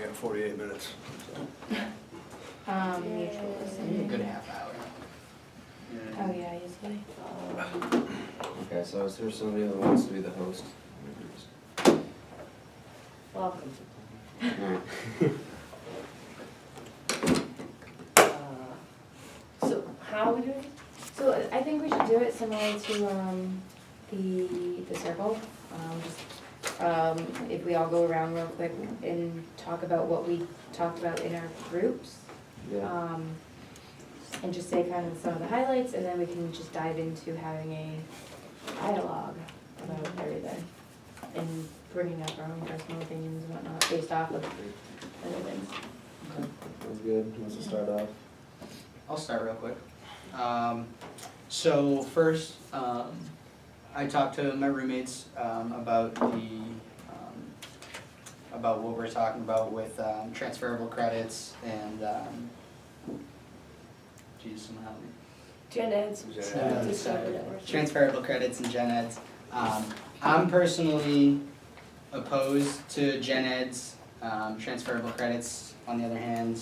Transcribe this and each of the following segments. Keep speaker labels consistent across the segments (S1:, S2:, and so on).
S1: like 48 minutes.
S2: Mutual.
S3: A good half hour.
S2: Oh yeah, usually.
S4: Okay, so is there somebody that wants to be the host?
S2: Welcome. So how are we doing? So I think we should do it similar to the circle. If we all go around real quick and talk about what we talked about in our groups.
S4: Yeah.
S2: And just say kind of some of the highlights, and then we can just dive into having a dialogue about everything. And bringing up our own personal opinions and whatnot based off of other things.
S4: Sounds good. Who wants to start off?
S3: I'll start real quick. So first, I talked to my roommates about about what we're talking about with transferable credits and geez, someone help me.
S2: Gen Eds.
S3: Transferable credits and gen eds. I'm personally opposed to gen eds. Transferable credits, on the other hand,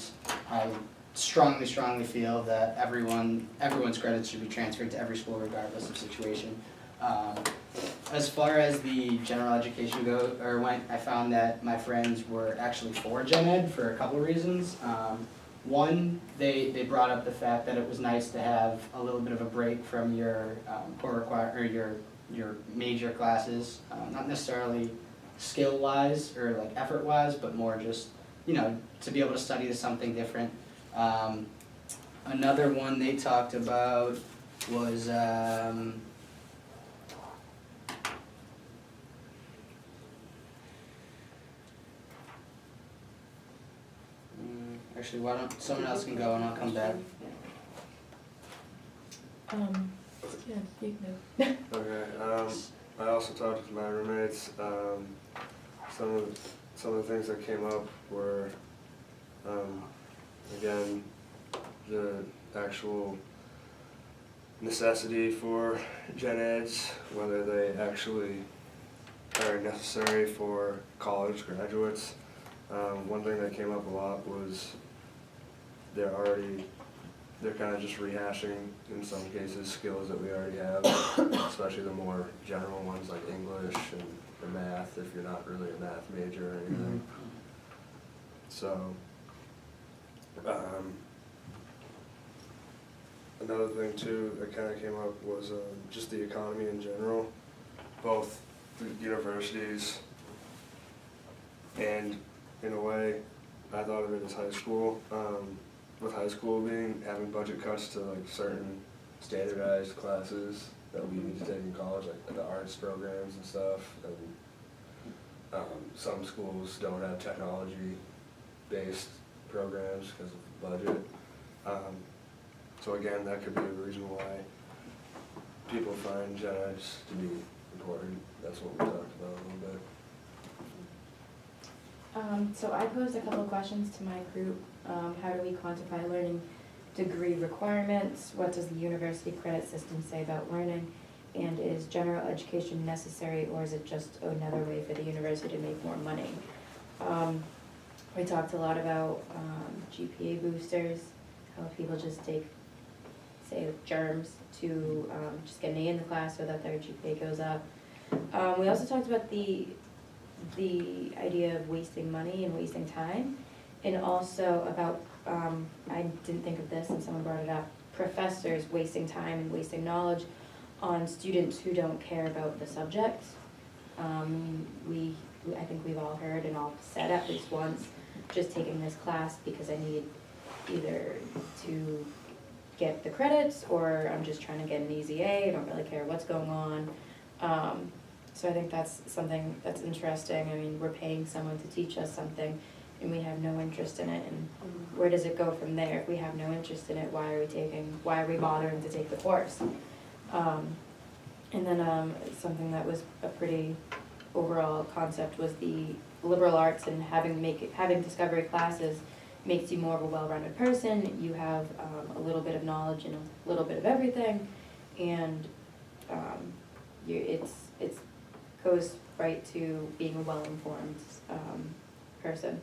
S3: I strongly feel that everyone's credits should be transferred to every school regardless of situation. As far as the general education went, I found that my friends were actually for gen ed for a couple reasons. One, they brought up the fact that it was nice to have a little bit of a break from your your major classes, not necessarily skill-wise or like effort-wise, but more just, to be able to study to something different. Another one they talked about was actually, why don't someone else can go and I'll come back.
S2: Yeah, you can go.
S1: Okay. I also talked with my roommates. Some of the things that came up were, again, the actual necessity for gen eds, whether they actually are necessary for college graduates. One thing that came up a lot was they're kind of just rehashing, in some cases, skills that we already have, especially the more general ones like English and the math, if you're not really a math major or anything. So, another thing too that kind of came up was just the economy in general, both the universities and, in a way, I thought of it as high school. With high school having budget cuts to like certain standardized classes that we need to take in college, like the arts programs and stuff. And some schools don't have technology-based programs because of budget. So again, that could be a reason why people find gen eds to be important. That's what we talked about a little bit.
S2: So I posed a couple of questions to my group. How do we quantify learning degree requirements? What does the university credit system say about learning? And is general education necessary, or is it just another way for the university to make more money? We talked a lot about GPA boosters, how people just take, say, germs to just get an A in the class so that their GPA goes up. We also talked about the idea of wasting money and wasting time, and also about, I didn't think of this and someone brought it up, professors wasting time and wasting knowledge on students who don't care about the subject. I think we've all heard and all said at least once, just taking this class because I need either to get the credits or I'm just trying to get an easy A, I don't really care what's going on. So I think that's something that's interesting. I mean, we're paying someone to teach us something and we have no interest in it, and where does it go from there? If we have no interest in it, why are we bothering to take the course? And then something that was a pretty overall concept was the liberal arts, and having discovery classes makes you more of a well-rounded person. You have a little bit of knowledge and a little bit of everything, and it's goes right to being a well-informed person.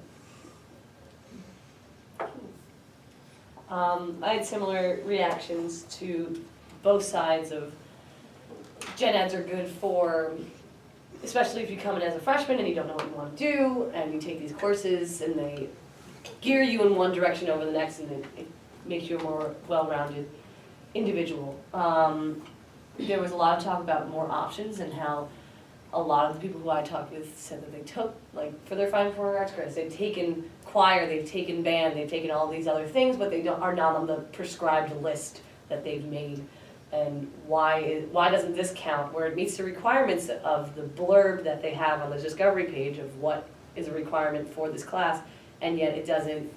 S5: I had similar reactions to both sides of gen eds are good for, especially if you come in as a freshman and you don't know what you want to do, and you take these courses and they gear you in one direction over the next, and it makes you a more well-rounded individual. There was a lot of talk about more options and how a lot of the people who I talked with said that they took, like, for their fine performing arts credits, they've taken choir, they've taken band, they've taken all these other things, but they are not on the prescribed list that they've made. And why doesn't this count, where it meets the requirements of the blurb that they have on the discovery page of what is a requirement for this class, and yet it doesn't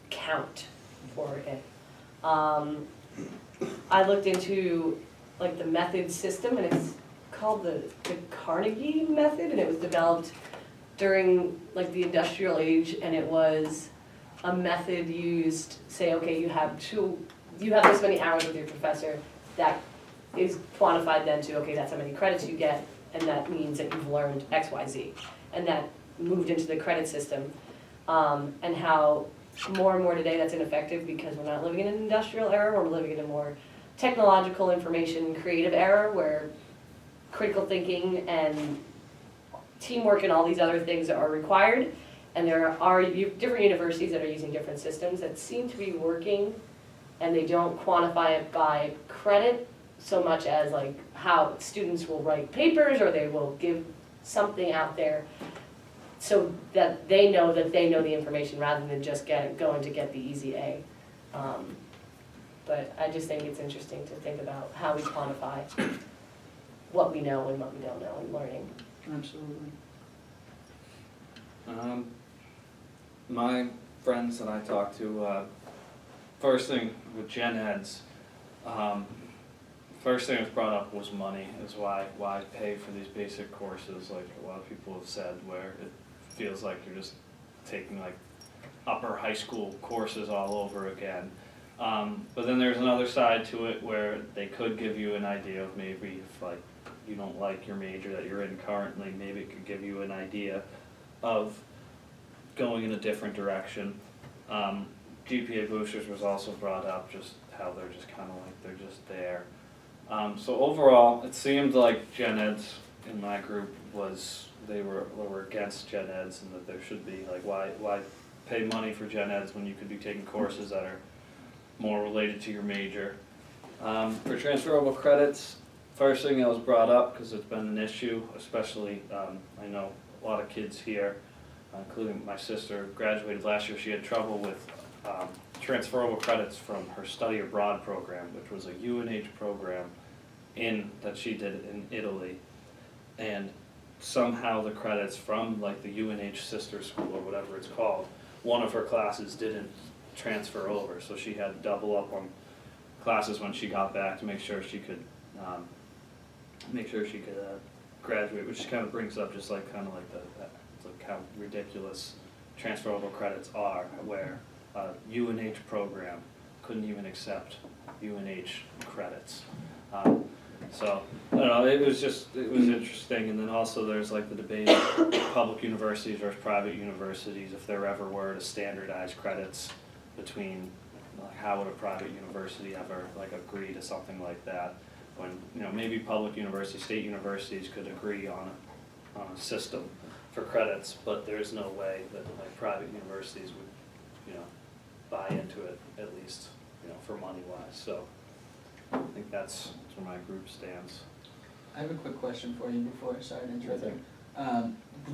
S5: count for it. I looked into like the method system, and it's called the Carnegie method, and it was developed during like the industrial age, and it was a method used, say, okay, you have this many hours with your professor, that is quantified then to, okay, that's how many credits you get, and that means that you've learned X, Y, Z. And that moved into the credit system, and how more and more today that's ineffective because we're not living in an industrial era, we're living in a more technological, information, creative era where critical thinking and teamwork and all these other things are required. And there are different universities that are using different systems that seem to be working, and they don't quantify it by credit so much as like how students will write papers, or they will give something out there so that they know the information rather than just going to get the easy A. But I just think it's interesting to think about how we quantify what we know and what we don't know in learning.
S3: Absolutely.
S6: My friends that I talked to, first thing with gen eds, first thing that was brought up was money, is why pay for these basic courses, like a lot of people have said, where it feels like you're just taking like upper high school courses all over again. But then there's another side to it where they could give you an idea of maybe if like you don't like your major that you're in currently, maybe it could give you an idea of going in a different direction. GPA boosters was also brought up, just how they're just kind of like, they're just there. So overall, it seemed like gen eds in my group they were against gen eds, and that there should be, like, why pay money for gen eds when you could be taking courses that are more related to your major. For transferable credits, first thing that was brought up, because it's been an issue, especially, I know a lot of kids here, including my sister, graduated last year, she had trouble with transferable credits from her study abroad program, which was a UNH program that she did in Italy. And somehow the credits from like the UNH sister school or whatever it's called, one of her classes didn't transfer over, so she had to double up on classes when she got back to make sure she could graduate, which kind of brings up just like kind of like like how ridiculous transferable credits are, where UNH program couldn't even accept UNH credits. So, I don't know, it was interesting, and then also there's like the debate of public universities versus private universities, if there ever were to standardize credits between, like, how would a private university ever like agree to something like that, when, you know, maybe public universities, state universities could agree on a system for credits, but there's no way that like private universities would, you know, buy into it, at least, you know, for money wise. So I think that's where my group stands.
S3: I have a quick question for you before, sorry to interrupt you.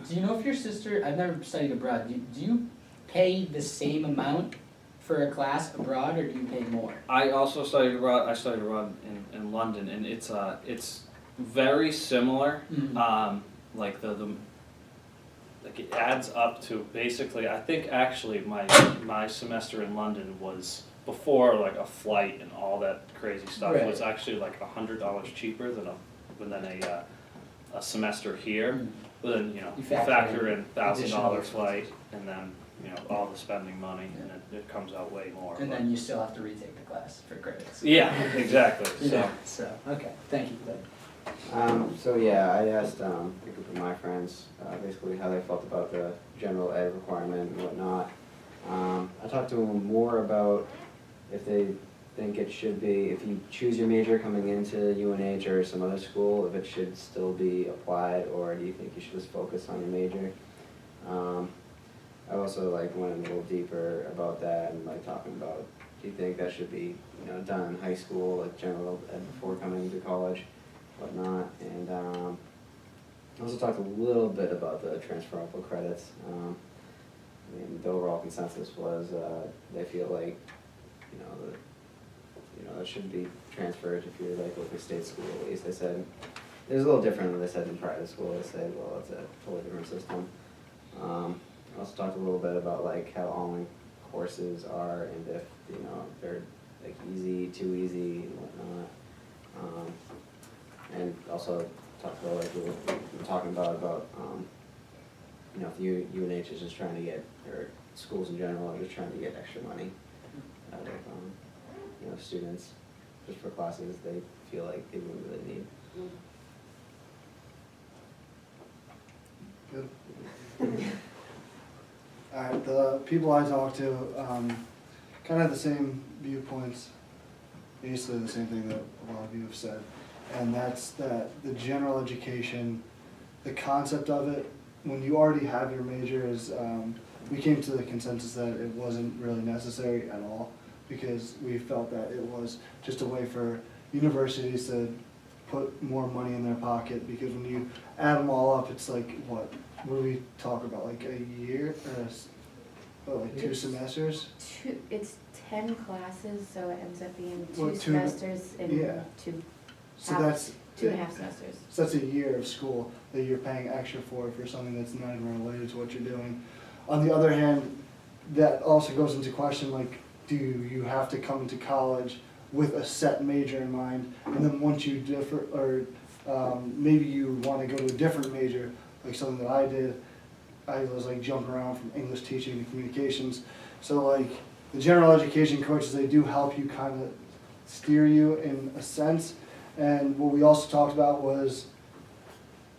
S3: Do you know if your sister, I've never studied abroad, do you pay the same amount for a class abroad, or do you pay more?
S6: I also studied abroad. I studied abroad in London, and it's very similar.
S3: Mm-hmm.
S6: Like like it adds up to basically, I think actually my semester in London was before like a flight and all that crazy stuff,
S3: right,
S6: was actually like $100 cheaper than a semester here.
S3: Mm-hmm.
S6: But then, you know,
S3: You
S6: you
S3: factor
S6: factor
S3: in
S6: in
S3: additional
S6: $1,000
S3: expenses.
S6: flight, and then, you know, all the spending money, and it comes out way more.
S3: And
S6: but-
S3: then you still have to retake the class for credits.
S6: Yeah, exactly.
S3: Yeah, so, okay, thank you for that.
S4: So yeah, I asked a group of my friends basically how they felt about the general ed requirement and whatnot. I talked to them more about if they think it should be, if you choose your major coming into UNH or some other school, if it should still be applied, or do you think you should just focus on your major? I also like went a little deeper about that and like talking about, do you think that should be, you know, done in high school, like general ed before coming to college, whatnot, and I also talked a little bit about the transferable credits. I mean, the overall consensus was they feel like, that should be transferred if you're like with a state school. At least they said it was a little different than they said in private school. They said, well, it's a totally different system. I also talked a little bit about like how online courses are and if they're like easy, too easy, and whatnot. And also talked about like we were talking about if UNH is just trying to get, or schools in general are just trying to get extra money out of students just for classes they feel like they wouldn't really need.
S7: Good. Alright, the people I talked to kind of have the same viewpoints, basically the same thing that a lot of you have said, and that's that the general education, the concept of it, when you already have your major is, we came to the consensus that it wasn't really necessary at all, because we felt that it was just a way for universities to put more money in their pocket, because when you add them all up, it's like, what do we talk about, like a year, or like 2 semesters?
S2: It's 10 classes, so it ends up being
S7: Well,
S2: 2
S7: two-
S2: semesters and
S7: yeah.
S2: 2
S7: So that's
S2: 2.5 semesters.
S7: So that's a year of school that you're paying extra for something that's not even related to what you're doing. On the other hand, that also goes into question, like, do you have to come into college with a set major in mind, and then once you differ, or maybe you want to go to a different major, like something that I did. I was like jumping around from English teaching to communications. So like the general education coaches, they do help you kind of steer you in a sense. And what we also talked about was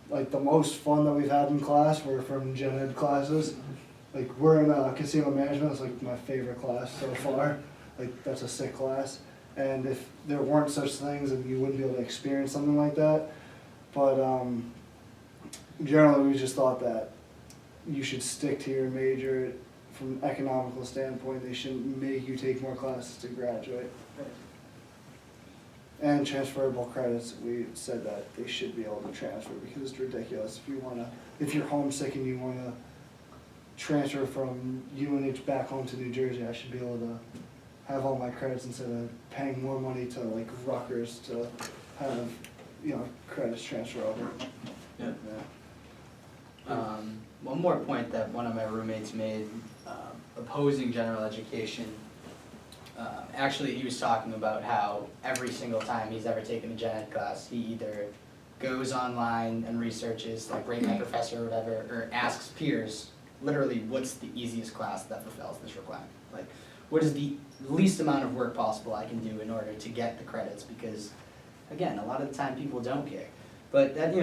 S7: like the most fun that we've had in class were from gen ed classes. Like we're in casino management, it's like my favorite class so far. Like that's a sick class. And if there weren't such things, then you wouldn't be able to experience something like that. But generally we just thought that you should stick to your major from an economical standpoint. They shouldn't make you take more classes to graduate. And transferable credits, we said that they should be able to transfer because it's ridiculous. If you're homesick and you wanna transfer from UNH back home to New Jersey, I should be able to have all my credits instead of paying more money to like Rutgers to have, credits transfer over.
S3: Yeah. One more point that one of my roommates made, opposing general education. Actually, he was talking about how every single time he's ever taken a gen ed class, he either goes online and researches, like rate my professor or whatever, or asks peers, literally, what's the easiest class that fulfills this requirement? Like, what is the least amount of work possible I can do in order to get the credits? Because, again, a lot of the time people don't care. But that,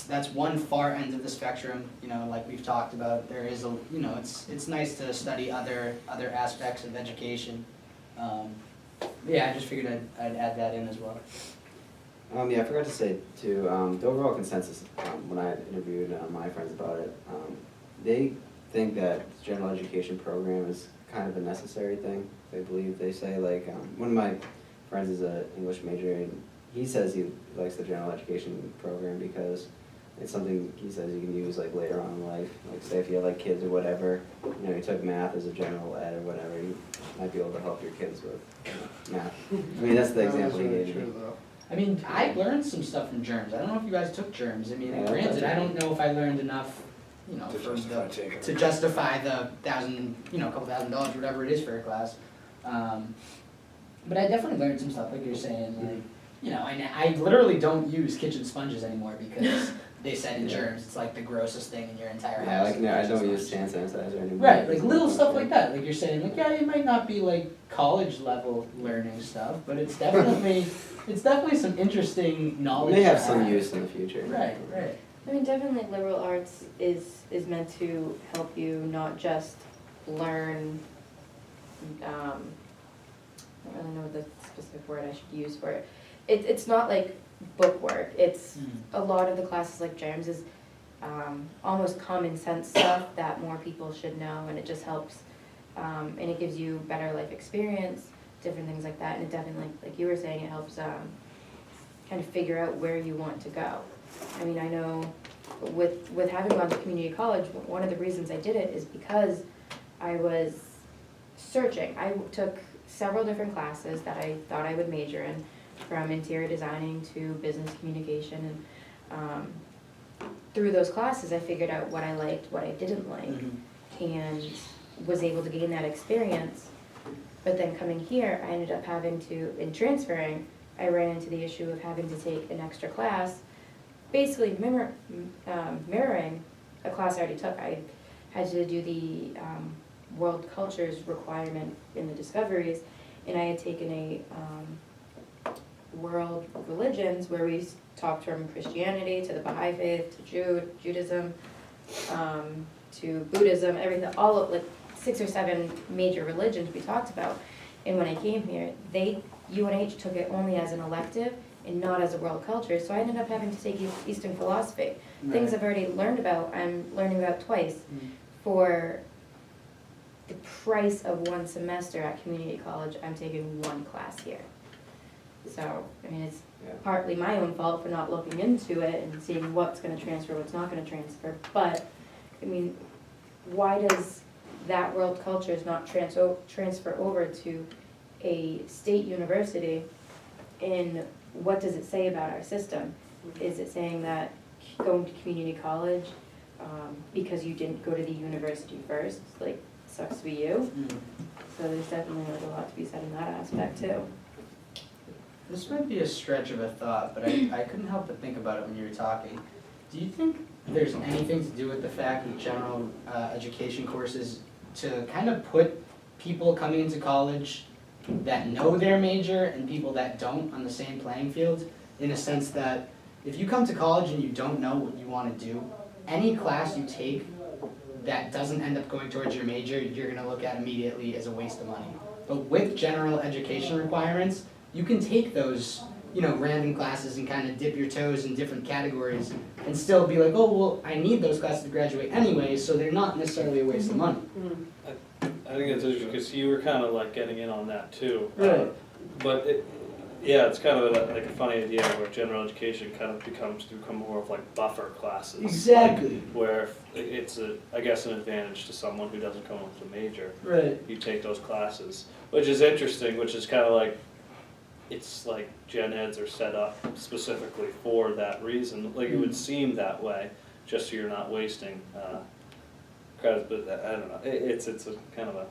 S3: that's one far end of the spectrum. Like we've talked about, there is it's nice to study other aspects of education. Yeah, I just figured I'd add that in as well.
S4: Yeah, I forgot to say too, the overall consensus, when I interviewed my friends about it, they think that the general education program is kind of a necessary thing. They say like, one of my friends is an English major, and he says he likes the general education program because it's something he says you can use like later on in life. Like say if you have like kids or whatever, you took math as a general ed or whatever, you might be able to help your kids with math. I mean, that's the example he gave me.
S3: I mean, I learned some stuff from germs. I don't know if you guys took germs. I mean,
S4: Yeah,
S3: granted, I don't know if I learned enough, to justify the couple $1,000s, whatever it is for a class. But I definitely learned some stuff, like you're saying, like, I literally don't use kitchen sponges anymore because they said in germs it's like the grossest thing in your entire house.
S4: Yeah, like no, I don't use hand sanitizer anymore.
S3: Right, like little stuff like that. Like you're saying, like yeah, it might not be like college level learning stuff, but it's definitely some interesting knowledge.
S4: It may have some use in the future.
S3: Right.
S2: I mean, definitely liberal arts is meant to help you not just learn, I don't really know the specific word I should use for it. It's not like book work, it's a lot of the classes like James is almost common sense stuff that more people should know, and it just helps, and it gives you better life experience, different things like that, and it definitely, like you were saying, it helps kind of figure out where you want to go. I mean, I know with having gone to community college, one of the reasons I did it is because I was searching. I took several different classes that I thought I would major in, from interior designing to business communication, and through those classes I figured out what I liked, what I didn't like, and was able to gain that experience. But then coming here, I ended up having to, in transferring, I ran into the issue of having to take an extra class, basically mirroring a class I already took. I had to do the world cultures requirement in the discoveries, and I had taken a world religions where we talked from Christianity to the Baha'i faith to Judaism to Buddhism, everything, all of like 6 or 7 major religions we talked about. And when I came here, UNH took it only as an elective and not as a world culture, so I ended up having to take Eastern philosophy. Things I've already learned about, I'm learning about twice for the price of 1 semester at community college. I'm taking 1 class here. So, I mean, it's partly my own fault for not looking into it and seeing what's gonna transfer, what's not gonna transfer, but, I mean, why does that world cultures not transfer over to a state university, and what does it say about our system? Is it saying that going to community college, because you didn't go to the university first, like, sucks to be you? So there's definitely like a lot to be said in that aspect too.
S3: This might be a stretch of a thought, but I couldn't help but think about it when you were talking. Do you think there's anything to do with the fact that general education courses to kind of put people coming into college that know their major and people that don't on the same playing field, in a sense that if you come to college and you don't know what you want to do, any class you take that doesn't end up going towards your major, you're going to look at immediately as a waste of money. But with general education requirements, you can take those, random classes and kind of dip your toes in different categories and still be like, oh, well, I need those classes to graduate anyway, so they're not necessarily a waste of money.
S6: I think it's interesting, because you were kind of like getting in on that too.
S3: Right.
S6: But it's kind of like a funny idea where general education kind of become more of like buffer classes.
S3: Exactly.
S6: Like, where it's I guess an advantage to someone who doesn't come up with a major.
S3: Right.
S6: You take those classes, which is interesting, which is kind of like, it's like gen eds are set up specifically for that reason. Like it would seem that way, just so you're not wasting credits, but I don't know. It's a kind of a...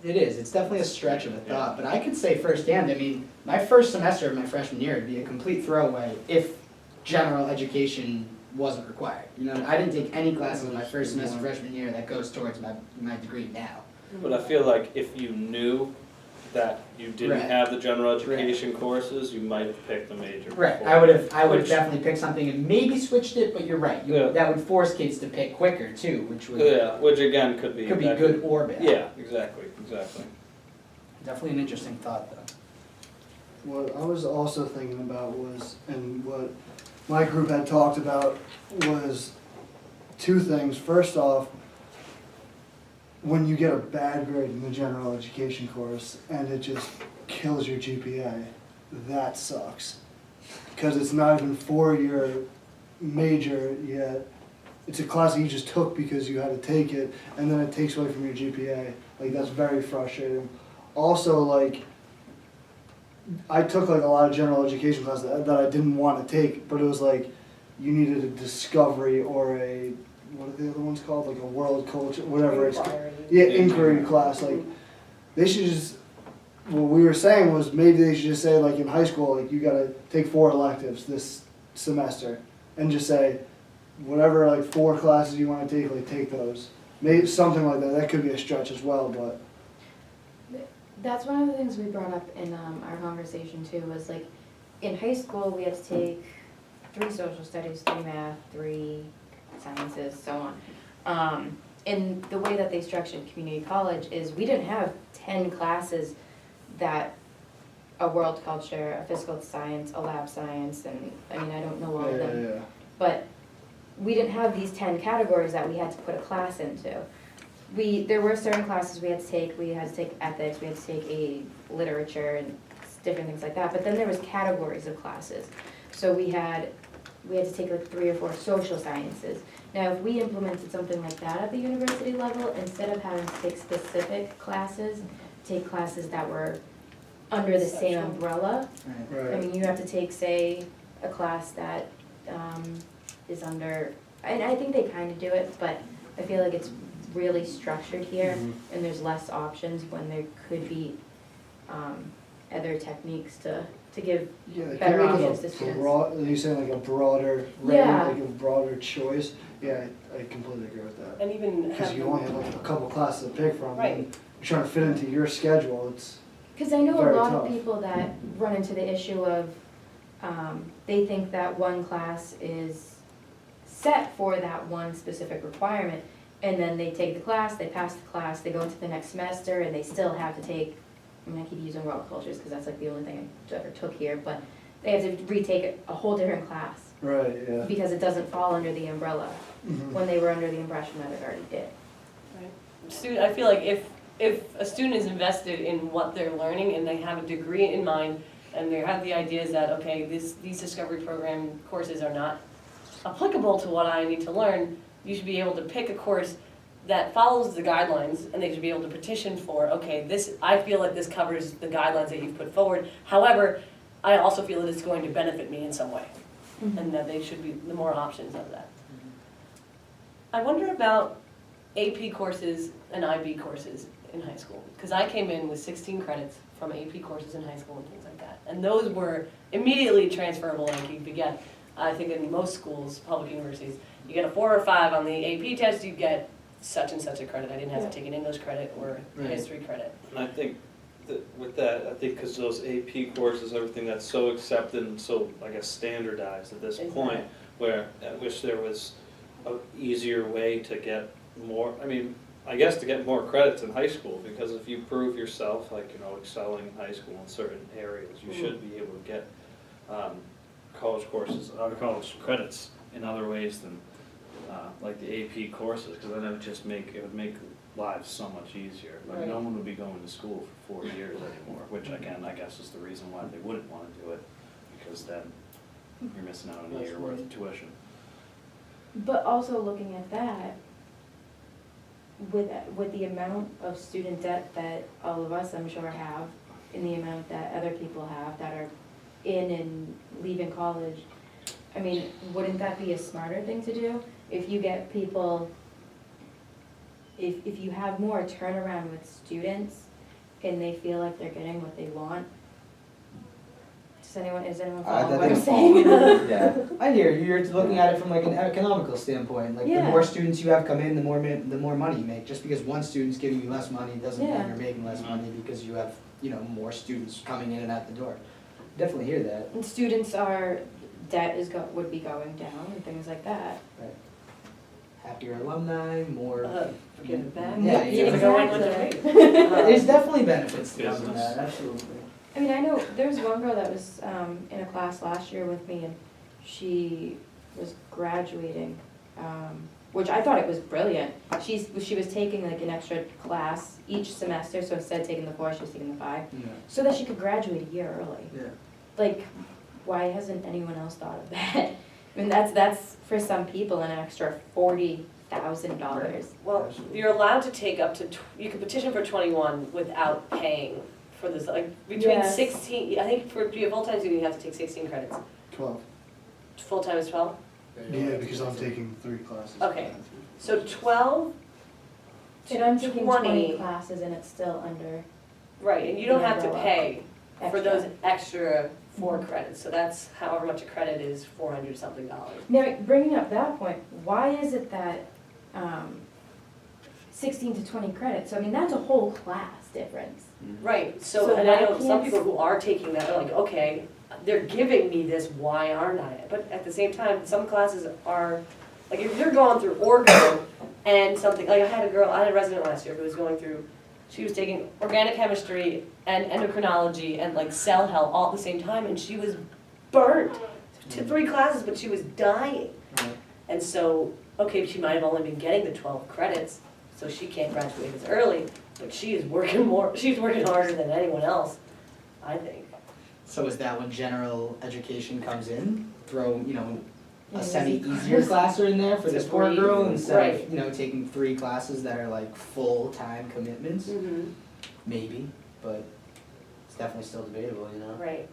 S3: It is. It's definitely a stretch of a thought, but I can say firsthand, I mean, my first semester of my freshman year would be a complete throwaway if general education wasn't required. I didn't take any classes in my first semester freshman year that goes towards my degree now.
S6: But I feel like if you knew that you didn't
S3: Right.
S6: have the general education courses, you might have picked the major.
S3: Right,
S6: before.
S3: I would have
S6: Which-
S3: definitely picked something and maybe switched it, but you're right.
S6: Yeah.
S3: That would force kids to pick quicker too, which would
S6: Yeah, which again could be...
S3: good or bad.
S6: Yeah, exactly.
S3: Definitely an interesting thought though.
S7: What I was also thinking about was, and what my group had talked about was 2 things. First off, when you get a bad grade in the general education course and it just kills your GPA, that sucks. Because it's not even for your major yet. It's a class that you just took because you had to take it, and then it takes away from your GPA. Like, that's very frustrating. Also, like, I took like a lot of general education classes that I didn't want to take, but it was like, you needed a discovery or a, what are the other ones called? Like a world culture, whatever it's called. Yeah, inquiry class. Like, they should just, what we were saying was maybe they should just say, like, in high school, like, you gotta take 4 electives this semester, and just say, whatever, like, 4 classes you wanna take, like, take those. Maybe something like that. That could be a stretch as well, but.
S2: That's one of the things we brought up in our conversation too, was like, in high school, we had to take 3 social studies, 3 math, 3 sciences, so on. And the way that they structured community college is we didn't have 10 classes that a world culture, a physical science, a lab science, and, I mean, I don't know all of them.
S7: Yeah.
S2: But we didn't have these 10 categories that we had to put a class into. There were certain classes we had to take ethics, we had to take a literature and different things like that, but then there was categories of classes. So we had to take like 3 or 4 social sciences. Now, if we implemented something like that at the university level, instead of having to take specific classes, take classes that were under the same
S5: Conceptual.
S2: umbrella. I
S7: Right.
S2: mean, you have to take, say, a class that is under, and I think they kind of do it, but I feel like it's really structured here,
S7: Mhm.
S2: and there's less options when there could be other techniques to give.
S7: Yeah, they
S2: Better
S7: could make
S2: options to
S7: it a
S2: students.
S7: broad, you saying like a broader range,
S2: Yeah.
S7: like a broader choice. Yeah, I completely agree with that.
S5: And even
S7: Because
S5: have
S7: you only have like a couple classes to pick from,
S5: Right.
S7: and you're trying to fit into your schedule, it's,
S2: Because I know a
S7: Very
S2: lot
S7: tough.
S2: of people that run into the issue of, they think that one class is set for that one specific requirement, and then they take the class, they pass the class, they go into the next semester, and they still have to take, I mean, I keep using world cultures, because that's like the only thing I ever took here, but they have to retake a whole different class,
S7: right, yeah.
S2: because it doesn't fall under the umbrella,
S7: Mhm.
S2: when they were under the impression that it already did.
S5: I feel like if a student is invested in what they're learning and they have a degree in mind and they have the ideas that, okay, these discovery program courses are not applicable to what I need to learn, you should be able to pick a course that follows the guidelines and they should be able to petition for, okay, I feel like this covers the guidelines that you've put forward. However, I also feel that it's going to benefit me in some way and that they should be the more options of that. I wonder about AP courses and IB courses in high school, because I came in with 16 credits from AP courses in high school and things like that. And those were immediately transferable, like you could get, I think in most schools, public universities, you get a 4 or 5 on the AP test, you get such and such a credit. I didn't have to take an English credit or a
S3: Right.
S5: history credit.
S6: And I think that with that, I think because those AP courses, everything that's so accepted and so, I guess, standardized at this point, where I wish there was a easier way to get more, I mean, I guess to get more credits in high school, because if you prove yourself, like, you know, excelling in high school in certain areas, you should be able to get college courses, college credits in other ways than like the AP courses, because then it would make lives so much easier. Like, no one would be going to school for 4 years anymore, which again, I guess is the reason why they wouldn't want to do it, because then you're missing out on a year worth of tuition.
S2: But also looking at that, with the amount of student debt that all of us, I'm sure, have, and the amount that other people have that are in and leaving college, I mean, wouldn't that be a smarter thing to do? If you get people, if you have more turnaround with students and they feel like they're getting what they want, is anyone following what I'm saying?
S3: Yeah, I hear you. You're looking at it from like an economical standpoint. Like the
S2: Yeah.
S3: more students you have come in, the more money you make. Just because one student's giving you less money doesn't
S2: Yeah.
S3: mean you're making less money because you have, you know, more students coming in and out the door. Definitely hear that.
S2: And debt would be going down and things like that.
S3: Happier alumni, more.
S5: Give it back.
S3: Yeah,
S5: Give it
S2: exactly.
S5: away.
S3: There's definitely benefits to
S6: Business.
S3: doing that. Absolutely.
S2: I mean, I know there's one girl that was in a class last year with me, and she was graduating, which I thought it was brilliant. She was taking like an extra class each semester, so instead of taking the 4, she was taking the 5,
S3: Yeah.
S2: so that she could graduate a year early.
S3: Yeah.
S2: Like, why hasn't anyone else thought of that? I mean, that's for some people an extra $40,000.
S5: Well, you're allowed to take up to, you can petition for 21 without paying for this, like, between
S2: Yes.
S5: 16, I think to be a full-time student, you have to take 16 credits.
S7: 12.
S5: Full-time is 12?
S7: Yeah, because I'm taking 3 classes.
S5: Okay. So 12
S2: And I'm
S5: to
S2: taking 20 classes and it's still under
S5: right, and you don't have to
S2: umbrella.
S5: pay for
S2: extra.
S5: those extra 4 credits, so that's however much a credit is, $400-something.
S2: Now, bringing up that point, why is it that 16 to 20 credits? So I mean, that's a whole class difference.
S5: Right,
S2: So
S5: so, and I
S2: why
S5: know some
S2: can't-
S5: people who are taking that, are like, okay, they're giving me this, why aren't I? But at the same time, some classes are, like if you're going through orgo and something, like I had a resident last year who was going through she was taking organic chemistry and endocrinology and like cell health all at the same time, and she was burnt. 3 classes, but she was dying.
S3: Right.
S5: And so, okay, she might have only been getting the 12 credits, so she can't graduate as early, but she is working she's working harder than anyone else, I think.
S3: So is that when general education comes in? Throw, you know,
S2: Yeah,
S3: a
S2: easy
S3: semi-easier
S2: class.
S3: class in there for this
S5: To
S3: poor
S5: breathe.
S3: girl instead
S5: Right.
S3: of, you know, taking 3 classes that are like full-time commitments?
S5: Mm-hmm.
S3: Maybe, but it's definitely still debatable, you know?
S5: Right.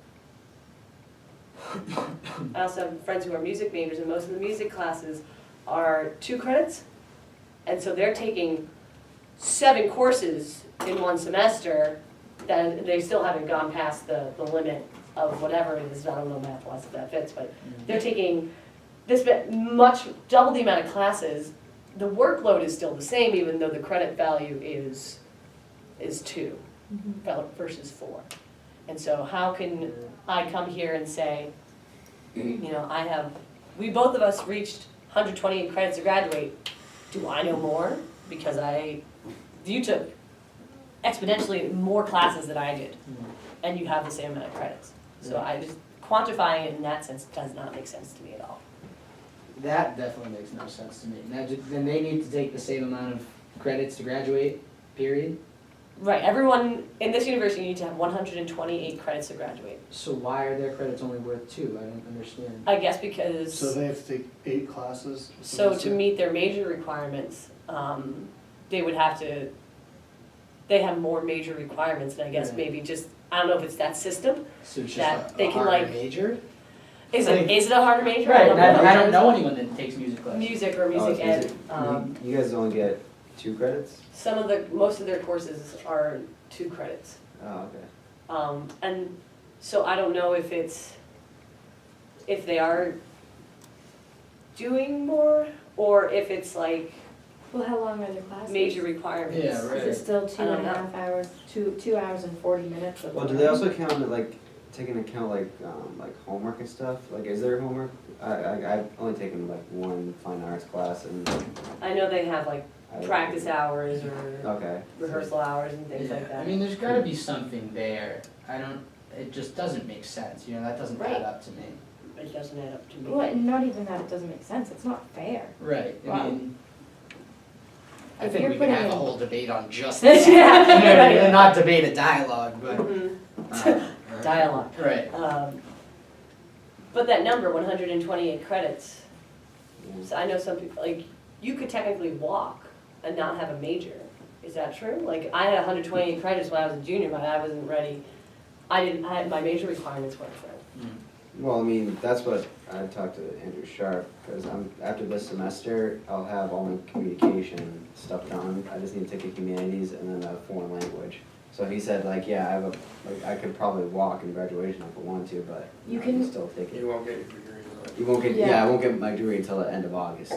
S5: I also have friends who are music majors, and most of the music classes are 2 credits. And so they're taking 7 courses in one semester, that they still haven't gone past the limit of whatever it is. I don't know math-wise if that fits, but they're taking this much, double the amount of classes. The workload is still the same, even though the credit value is 2 versus 4. And so how can I come here and say, you know, we both of us reached 128 credits to graduate. Do I know more? Because you took exponentially more classes than I did, and you have the same amount of credits. So quantifying it in that sense does not make sense to me at all.
S3: That definitely makes no sense to me. Then they need to take the same amount of credits to graduate, period?
S5: Right, everyone in this university needs to have 128 credits to graduate.
S3: So why are their credits only worth 2? I don't understand.
S5: I guess because.
S7: So they have to take 8 classes? a
S5: So to
S7: semester?
S5: meet their major requirements, they would have to, they have more major requirements, and I guess
S3: Right.
S5: maybe just, I don't know if it's that system.
S3: So it's
S5: That
S3: just
S5: they
S3: a
S5: can,
S3: harder
S5: like-
S3: major?
S5: Is
S3: Like-
S5: it a harder major?
S3: Right,
S5: don't
S3: and I don't
S5: know.
S3: know anyone that takes music classes.
S5: Music or
S4: Oh,
S5: music
S4: it's
S5: ed.
S4: music. You guys only get 2 credits?
S5: Most of their courses are 2 credits.
S4: Oh, okay.
S5: And so I don't know if they are doing more, or if it's like
S2: Well, how long are the classes?
S5: major requirements.
S3: Yeah, right.
S2: Is it still two
S5: I don't
S2: and a half hours, 2 hours and 40 minutes of
S4: Well, do they also count, like, take into account, like homework and stuff? Like, is there homework? I've only taken, like, 1 fine arts class and.
S5: I know they have like
S4: I-
S5: practice hours or
S4: Okay.
S5: rehearsal hours and things like
S3: Yeah, I
S5: that.
S3: mean, there's gotta be something there. It just doesn't make sense, you know, that doesn't
S5: Right.
S3: add up to me.
S5: It doesn't add up to me.
S2: Well, and not even that it doesn't make sense, it's not fair.
S3: Right, I
S2: Wow.
S3: mean, I
S2: If
S3: think
S2: you're
S3: we can
S2: putting
S3: have a
S2: in-
S3: whole debate on just that.
S5: Yeah,
S3: You know,
S5: right.
S3: and not debate a dialogue, but.
S5: Mhm.
S3: uh,
S5: Dialogue.
S3: Right.
S5: But that number, 128 credits,
S4: Yeah.
S5: so I know some people, like, you could technically walk and not have a major. Is that true? Like, I had 128 credits when I was a junior, but I wasn't ready. My major requirements weren't for it.
S4: Well, I mean, that's what I talked to Andrew Sharp, because after this semester, I'll have all my communication stuff done. I just need to take a humanities and then a foreign language. So he said, like, yeah, I could probably walk in graduation if I wanted to, but
S2: You
S4: I
S2: can-
S4: still take it.
S1: You won't get your degree. Though.
S4: You won't get,
S2: Yeah.
S4: yeah, I won't get my degree until the end of August.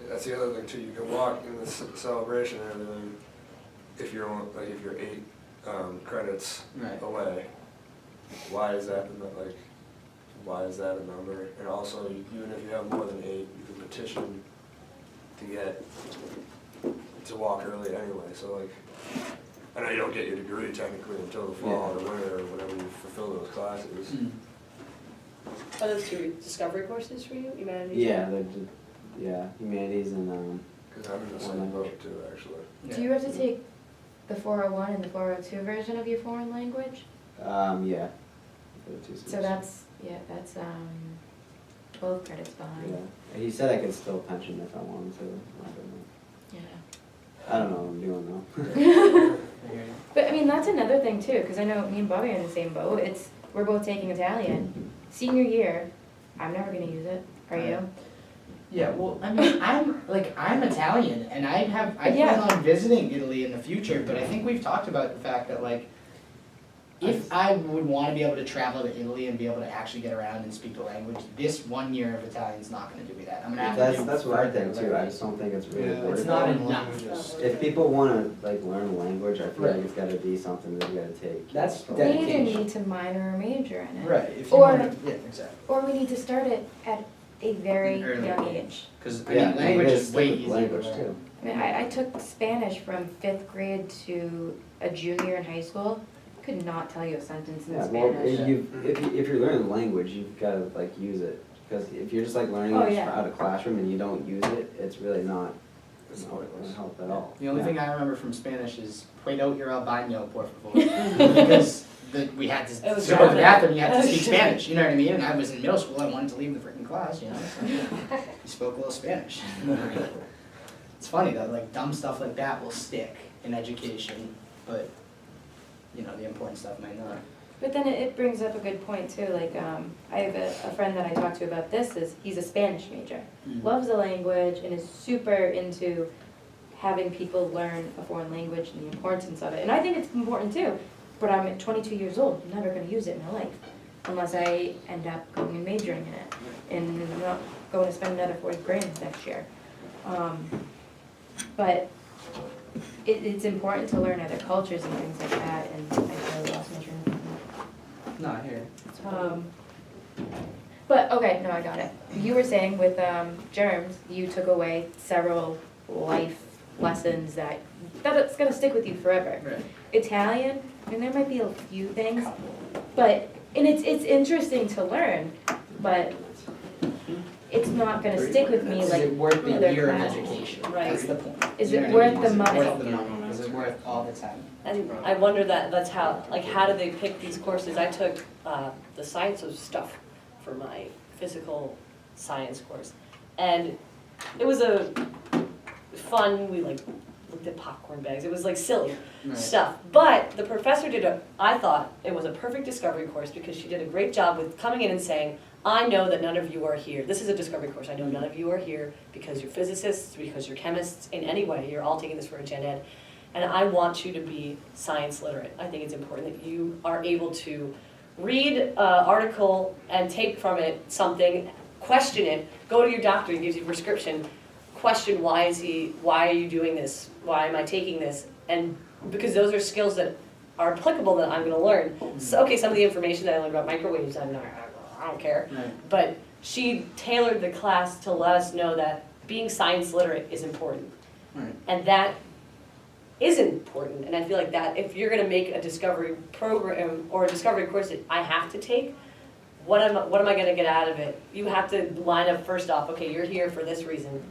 S1: That's the other thing too. You can walk in the celebration and everything if you're 8 credits
S3: Right.
S1: away. Why is that why is that a number? And also, even if you have more than 8, you can petition to walk early anyway. So like, I know you don't get your degree technically until the fall or winter or whenever you fulfill those classes.
S3: Mm.
S5: Are those 2 discovery courses for you? Humanities?
S4: Yeah, humanities and
S1: Because I'm in the same boat too, actually.
S2: Do you have to take the 401 and the 402 version of your foreign language?
S4: yeah. For the 2
S2: So
S4: semesters.
S2: that's 12 credits behind.
S4: Yeah. He said I could still pension if I wanted to.
S2: Yeah.
S4: I don't know what I'm doing though.
S3: I hear you.
S2: But I mean, that's another thing too, because I know me and Bobby are in the same boat. We're both taking Italian. Senior year, I'm never gonna use it. Are you?
S3: Yeah, well, I mean, I'm Italian, and I
S2: Yeah.
S3: plan on visiting Italy in the future, but I think we've talked about the fact that, like, if I would want to be able to travel to Italy and be able to actually get around and speak the language, this 1 year of Italian's not gonna do me that. I'm gonna have to do
S4: That's what I think
S3: further
S4: too. I
S3: learning.
S4: just don't think it's really
S7: Yeah,
S4: worth
S3: It's
S4: it.
S3: not
S7: foreign
S3: enough.
S7: languages.
S4: If people want to like learn a language, I feel
S3: Right.
S4: like it's got to be something that you got to take.
S3: That's
S2: We either
S3: dedication.
S2: need to minor or major in it.
S3: Right, if you
S2: Or-
S3: wanna, yeah, exactly.
S2: Or we need to start it at a very
S3: An early
S2: young
S3: age.
S2: age.
S3: Because,
S4: Yeah,
S3: language
S4: maybe
S3: is way
S4: stick with
S3: easier to
S4: language
S3: learn.
S4: too.
S2: I mean, I took Spanish from 5th grade to a junior in high school. Could not tell you a sentence in
S4: Yeah, well,
S2: Spanish.
S4: if you're learning the language, you've gotta like use it, because if you're just like learning
S2: Oh,
S4: it
S2: yeah.
S4: out of classroom and you don't use it, it's really not, it's not gonna help at all.
S3: The only
S4: Yeah.
S3: thing I remember from Spanish is "Puedo ir al baño, por favor," because we had to
S5: It was
S3: to go to the
S5: rapid.
S3: bathroom, you had to speak Spanish, you know what I mean? And I was in middle school, I wanted to leave the freaking class, you know, so you spoke a little Spanish. It's funny though, like dumb stuff like that will stick in education, but, you know, the important stuff might not.
S2: But then it brings up a good point too, like, I have a friend that I talked to about this, he's a Spanish major. Loves the language and is super into having people learn a foreign language and the importance of it. And I think it's important too, but I'm at 22 years old, I'm never gonna use it in my life, unless I end up going and majoring in it. And I'm not going to spend another 40 grand next year. But it's important to learn other cultures and things like that, and I really lost my train of thought.
S3: No, I hear it.
S2: But, okay, no, I got it. You were saying with germs, you took away several life lessons that it's gonna stick with you forever.
S3: Right.
S2: Italian, I mean, there might be a few things, but, and it's interesting to learn, but it's not gonna stick with me
S3: Is
S2: like
S3: it worth the
S2: other
S3: year of
S2: classes.
S3: education?
S5: Right.
S3: That's the point.
S2: Is
S3: You
S2: it
S3: know what I
S2: worth
S3: mean?
S2: the
S3: Is it
S2: money?
S3: worth the money? Is it worth all the time?
S5: And I wonder that's how, like, how do they pick these courses? I took the science of stuff for my physical science course. And it was a fun, we like looked at popcorn bags, it was like silly
S3: Right.
S5: stuff. But the professor I thought it was a perfect discovery course because she did a great job with coming in and saying, I know that none of you are here. This is a discovery course. I know none of you are here because you're physicists, because you're chemists, in any way. You're all taking this for a gen ed. And I want you to be science literate. I think it's important that you are able to read an article and take from it something, question it, go to your doctor, he gives you a prescription, question why are you doing this? Why am I taking this? And because those are skills that are applicable that I'm gonna learn. So, okay, some of the information that I learned about microwaves, I don't care.
S3: Right.
S5: But she tailored the class to let us know that being science literate is important.
S3: Right.
S5: And that is important, and I feel like that if you're gonna make a discovery program or a discovery course that I have to take, what am I gonna get out of it? You have to line up first off, okay, you're here for this reason.